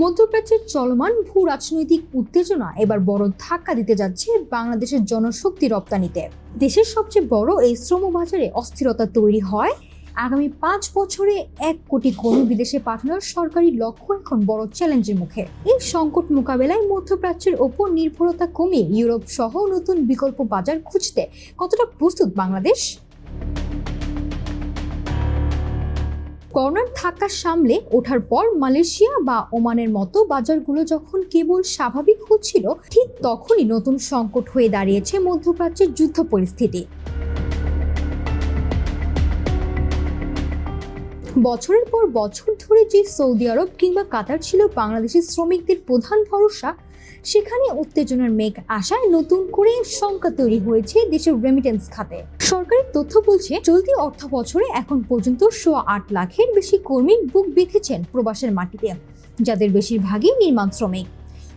মধ্যপ্রাচ্যের চলমান ভূ রাজনৈতিক উত্তেজনা এবার বড় ধাক্কা দিতে যাচ্ছে বাংলাদেশের জনশক্তি রপ্তানিতে। দেশের সবচেয়ে বড় এই শ্রম বাজারে অস্থিরতা তৈরি হয়। আগামী 5 বছরে 1 কোটি কর্মী বিদেশে পাঠানোর সরকারি লক্ষ্য এখন বড় চ্যালেঞ্জের মুখে। এই সংকট মোকাবেলায় মধ্যপ্রাচ্যের ওপর নির্ভরতা কমিয়ে ইউরোপ সহ নতুন বিকল্প বাজার খুঁজতে কতটা প্রস্তুত বাংলাদেশ? করোনার ধাক্কা সামলে ওঠার পর মালয়েশিয়া বা ওমানের মতো বাজারগুলো যখন কেবল স্বাভাবিক হচ্ছিল, ঠিক তখনই নতুন সংকট হয়ে দাঁড়িয়েছে মধ্যপ্রাচ্যের যুদ্ধ পরিস্থিতি। বছরের পর বছর ধরে যে সৌদি আরব কিংবা কাতার ছিল বাংলাদেশের শ্রমিকদের প্রধান ভরসা, সেখানে উত্তেজনার মেঘ আসায় নতুন করে শঙ্কা তৈরি হয়েছে দেশের রেমিটেন্স খাতে। সরকারি তথ্য বলছে, চলতি অর্থ বছরে এখন পর্যন্ত 8 লাখের বেশি কর্মী বুক বেঁধেছেন প্রবাসের মাটিতে, যাদের বেশিরভাগই নির্মাণ শ্রমিক।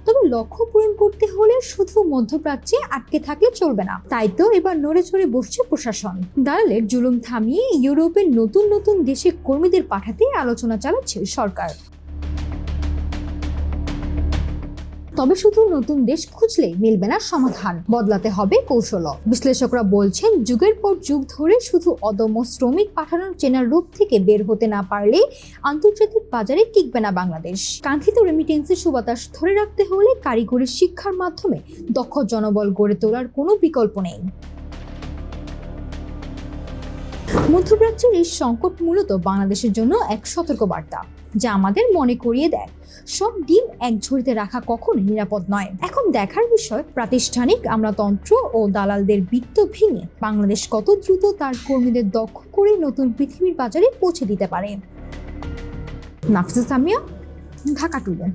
তবে লক্ষ্য পূরণ করতে হলে শুধু মধ্যপ্রাচ্যে আটকে থাকলে চলবে না। তাই তো এবার নড়ে চড়ে বসছে প্রশাসন। দালালের জুলুম থামিয়ে ইউরোপের নতুন নতুন দেশে কর্মীদের পাঠাতে আলোচনা চালাচ্ছে সরকার। তবে শুধু নতুন দেশ খুঁজলেই মিলবে না সমাধান, বদলাতে হবে কৌশল। বিশ্লেষকরা বলছেন, যুগের পর যুগ ধরে শুধু অদম্য শ্রমিক পাঠানোর চেনার রূপ থেকে বের হতে না পারলে আন্তর্জাতিক বাজারে টিকবে না বাংলাদেশ। কাঙ্ক্ষিত রেমিটেন্সের সুবাতাস ধরে রাখতে হলে কারিগরি শিক্ষার মাধ্যমে দক্ষ জনবল গড়ে তোলার কোনো বিকল্প নেই। মধ্যপ্রাচ্যের এই সংকট মূলত বাংলাদেশের জন্য এক সতর্কবার্তা, যা আমাদের মনে করিয়ে দেয় সব ডিম এক ঝুড়িতে রাখা কখনো নিরাপদ নয়। এখন দেখার বিষয়, প্রাতিষ্ঠানিক আমলাতন্ত্র ও দালালদের বৃত্ত ভেঙে বাংলাদেশ কত দ্রুত তার কর্মীদের দক্ষ করে নতুন পৃথিবীর বাজারে পৌঁছে দিতে পারে। নাফিসা সামিয়া, ঢাকা টুডে।